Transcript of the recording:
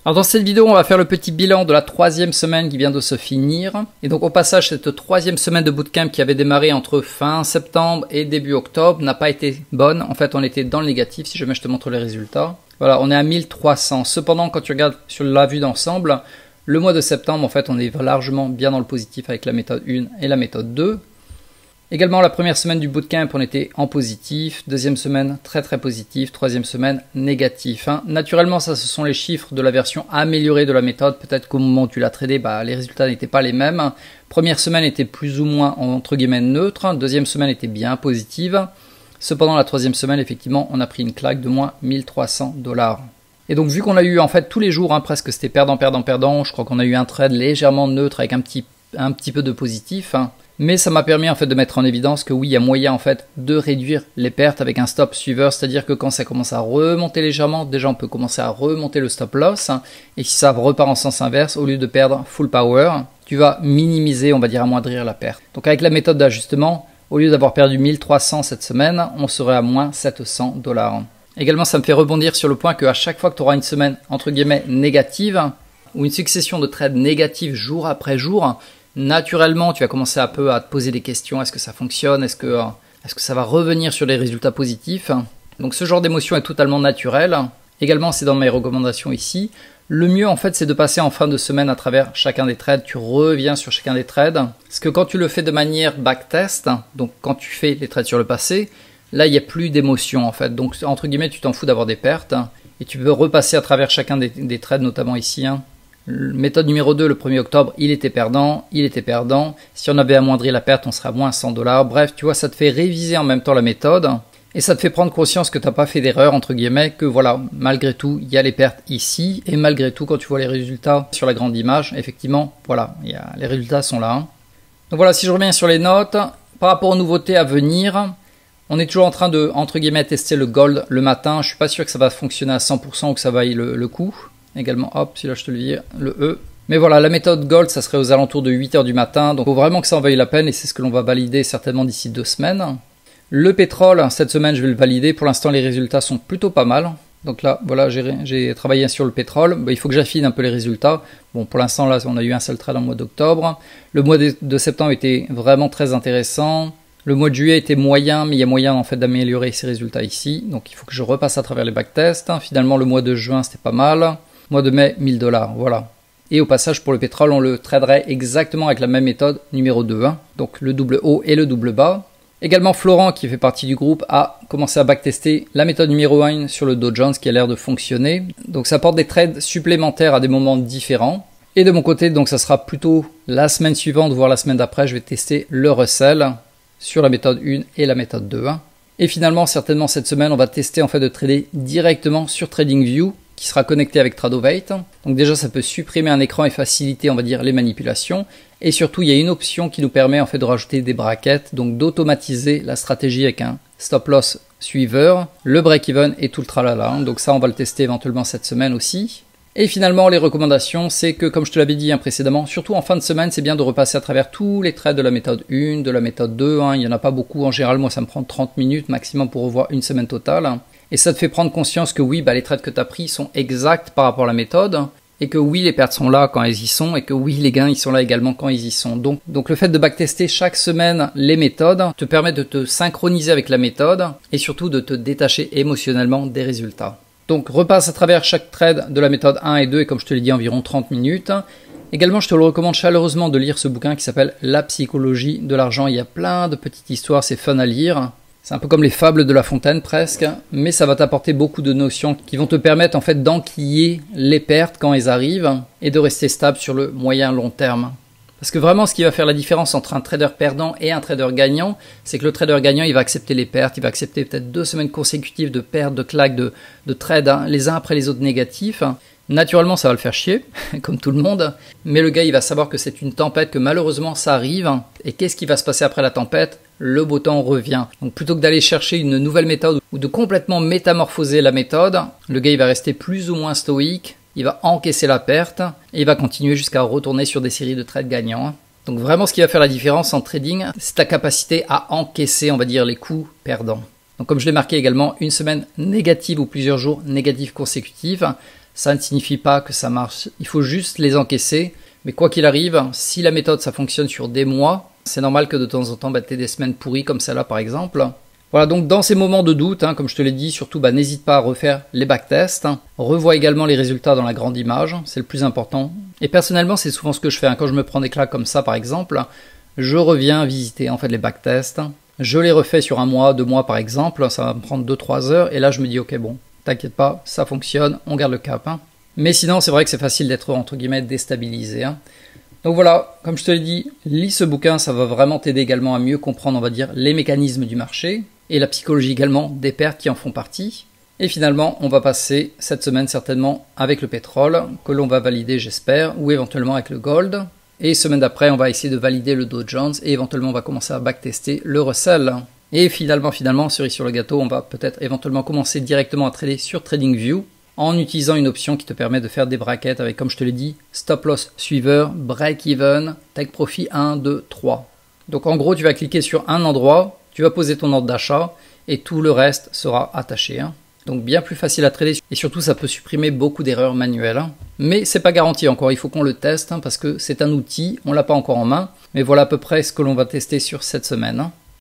Alors dans cette vidéo, on va faire le petit bilan de la troisième semaine qui vient de se finir. Et donc au passage, cette troisième semaine de bootcamp qui avait démarré entre fin septembre et début octobre n'a pas été bonne. En fait, on était dans le négatif si jamais je te montre les résultats. Voilà, on est à 1300. Cependant, quand tu regardes sur la vue d'ensemble, le mois de septembre, en fait, on est largement bien dans le positif avec la méthode 1 et la méthode 2. Également, la première semaine du bootcamp, on était en positif. Deuxième semaine, très très positif. Troisième semaine, négatif. Naturellement, ça, ce sont les chiffres de la version améliorée de la méthode. Peut-être qu'au moment où tu l'as tradé, les résultats n'étaient pas les mêmes. Première semaine était plus ou moins, entre guillemets, neutre. Deuxième semaine était bien positive. Cependant, la troisième semaine, effectivement, on a pris une claque de moins 1300 $. Et donc, vu qu'on a eu, en fait, tous les jours, presque, c'était perdant, perdant, perdant. Je crois qu'on a eu un trade légèrement neutre avec un petit peu de positif. Mais ça m'a permis en fait de mettre en évidence que oui, il y a moyen en fait de réduire les pertes avec un stop suiveur, c'est-à-dire que quand ça commence à remonter légèrement, déjà on peut commencer à remonter le stop loss, et si ça repart en sens inverse, au lieu de perdre full power, tu vas minimiser, on va dire amoindrir la perte. Donc avec la méthode d'ajustement, au lieu d'avoir perdu 1300 cette semaine, on serait à moins 700 $. Également, ça me fait rebondir sur le point qu'à chaque fois que tu auras une semaine entre guillemets négative, ou une succession de trades négatifs jour après jour, naturellement, tu vas commencer un peu à te poser des questions. Est-ce que ça fonctionne? Est-ce que ça va revenir sur les résultats positifs? Donc ce genre d'émotion est totalement naturel. Également, c'est dans mes recommandations ici. Le mieux, en fait, c'est de passer en fin de semaine à travers chacun des trades. Tu reviens sur chacun des trades. Parce que quand tu le fais de manière backtest, donc quand tu fais les trades sur le passé, là, il n'y a plus d'émotion, en fait. Donc, entre guillemets, tu t'en fous d'avoir des pertes. Et tu peux repasser à travers chacun des trades, notamment ici, Méthode numéro 2, le 1er octobre, il était perdant. Si on avait amoindri la perte, on serait à moins 100 $. Bref, tu vois, ça te fait réviser en même temps la méthode. Et ça te fait prendre conscience que tu n'as pas fait d'erreur, entre guillemets, que voilà, malgré tout, il y a les pertes ici. Et malgré tout, quand tu vois les résultats sur la grande image, effectivement, voilà, les résultats sont là. Donc voilà, si je reviens sur les notes, par rapport aux nouveautés à venir, on est toujours en train de, entre guillemets, tester le gold le matin. Je ne suis pas sûr que ça va fonctionner à 100% ou que ça vaille le coup. Également, hop, si là je te le dis, le E. Mais voilà, la méthode Gold, ça serait aux alentours de 8 h du matin. Donc il faut vraiment que ça en vaille la peine et c'est ce que l'on va valider certainement d'ici 2 semaines. Le pétrole, cette semaine, je vais le valider. Pour l'instant, les résultats sont plutôt pas mal. Donc là, voilà, j'ai travaillé sur le pétrole. Il faut que j'affine un peu les résultats. Bon, pour l'instant, là, on a eu un seul trade en mois d'octobre. Le mois de septembre était vraiment très intéressant. Le mois de juillet était moyen, mais il y a moyen en fait d'améliorer ces résultats ici. Donc il faut que je repasse à travers les backtests. Finalement, le mois de juin, c'était pas mal. Mois de mai, 1000 $, voilà. Et au passage, pour le pétrole, on le traderait exactement avec la même méthode numéro 2, donc le double haut et le double bas. Également, Florent, qui fait partie du groupe, a commencé à backtester la méthode numéro 1 sur le Dow Jones qui a l'air de fonctionner. Donc ça apporte des trades supplémentaires à des moments différents. Et de mon côté, donc ça sera plutôt la semaine suivante, voire la semaine d'après, je vais tester le Russell sur la méthode 1 et la méthode 2. Et finalement, certainement cette semaine, on va tester en fait de trader directement sur TradingView, qui sera connecté avec Tradovate. Donc déjà, ça peut supprimer un écran et faciliter, on va dire, les manipulations. Et surtout, il y a une option qui nous permet en fait de rajouter des brackets, donc d'automatiser la stratégie avec un stop loss suiveur, le break-even et tout le tralala. Donc ça, on va le tester éventuellement cette semaine aussi. Et finalement, les recommandations, c'est que, comme je te l'avais dit précédemment, surtout en fin de semaine, c'est bien de repasser à travers tous les trades de la méthode 1, de la méthode 2. Il n'y en a pas beaucoup. En général, moi, ça me prend 30 minutes maximum pour revoir une semaine totale. Et ça te fait prendre conscience que oui, les trades que tu as pris sont exacts par rapport à la méthode, et que oui, les pertes sont là quand elles y sont, et que oui, les gains ils sont là également quand ils y sont. Donc le fait de backtester chaque semaine les méthodes te permet de te synchroniser avec la méthode, et surtout de te détacher émotionnellement des résultats. Donc repasse à travers chaque trade de la méthode 1 et 2, et comme je te l'ai dit, environ 30 minutes. Également, je te le recommande chaleureusement de lire ce bouquin qui s'appelle La psychologie de l'argent. Il y a plein de petites histoires, c'est fun à lire. C'est un peu comme les fables de La Fontaine presque, mais ça va t'apporter beaucoup de notions qui vont te permettre en fait d'enquiller les pertes quand elles arrivent et de rester stable sur le moyen long terme. Parce que vraiment, ce qui va faire la différence entre un trader perdant et un trader gagnant, c'est que le trader gagnant, il va accepter les pertes, il va accepter peut-être 2 semaines consécutives de pertes, de claques, de trades, les uns après les autres négatifs. Naturellement, ça va le faire chier, comme tout le monde, mais le gars, il va savoir que c'est une tempête, que malheureusement, ça arrive. Et qu'est-ce qui va se passer après la tempête? Le beau temps revient. Donc plutôt que d'aller chercher une nouvelle méthode ou de complètement métamorphoser la méthode, le gars, il va rester plus ou moins stoïque, il va encaisser la perte et il va continuer jusqu'à retourner sur des séries de trades gagnants. Donc vraiment, ce qui va faire la différence en trading, c'est ta capacité à encaisser, on va dire, les coups perdants. Donc comme je l'ai marqué également, une semaine négative ou plusieurs jours négatifs consécutifs, ça ne signifie pas que ça marche. Il faut juste les encaisser. Mais quoi qu'il arrive, si la méthode ça fonctionne sur des mois, c'est normal que de temps en temps tu aies des semaines pourries comme celle-là par exemple. Voilà, donc dans ces moments de doute, comme je te l'ai dit, surtout n'hésite pas à refaire les backtests. Revois également les résultats dans la grande image, c'est le plus important. Et personnellement, c'est souvent ce que je fais. Quand je me prends des claques comme ça par exemple, je reviens visiter en fait les backtests. Je les refais sur un mois, 2 mois par exemple, ça va me prendre 2-3 heures. Et là je me dis ok bon, t'inquiète pas, ça fonctionne, on garde le cap. Mais sinon c'est vrai que c'est facile d'être entre guillemets déstabilisé. Donc voilà, comme je te l'ai dit, lis ce bouquin, ça va vraiment t'aider également à mieux comprendre, on va dire, les mécanismes du marché et la psychologie également des pertes qui en font partie. Et finalement, on va passer cette semaine certainement avec le pétrole, que l'on va valider j'espère, ou éventuellement avec le gold. Et semaine d'après, on va essayer de valider le Dow Jones et éventuellement on va commencer à backtester le Russell. Et finalement, cerise sur le gâteau, on va peut-être éventuellement commencer directement à trader sur TradingView en utilisant une option qui te permet de faire des brackets avec, comme je te l'ai dit, stop loss suiveur, break even, take profit 1, 2, 3. Donc en gros, tu vas cliquer sur un endroit, tu vas poser ton ordre d'achat et tout le reste sera attaché. Donc bien plus facile à trader et surtout ça peut supprimer beaucoup d'erreurs manuelles. Mais c'est pas garanti encore, il faut qu'on le teste parce que c'est un outil, on l'a pas encore en main. Mais voilà à peu près ce que l'on va tester sur cette semaine.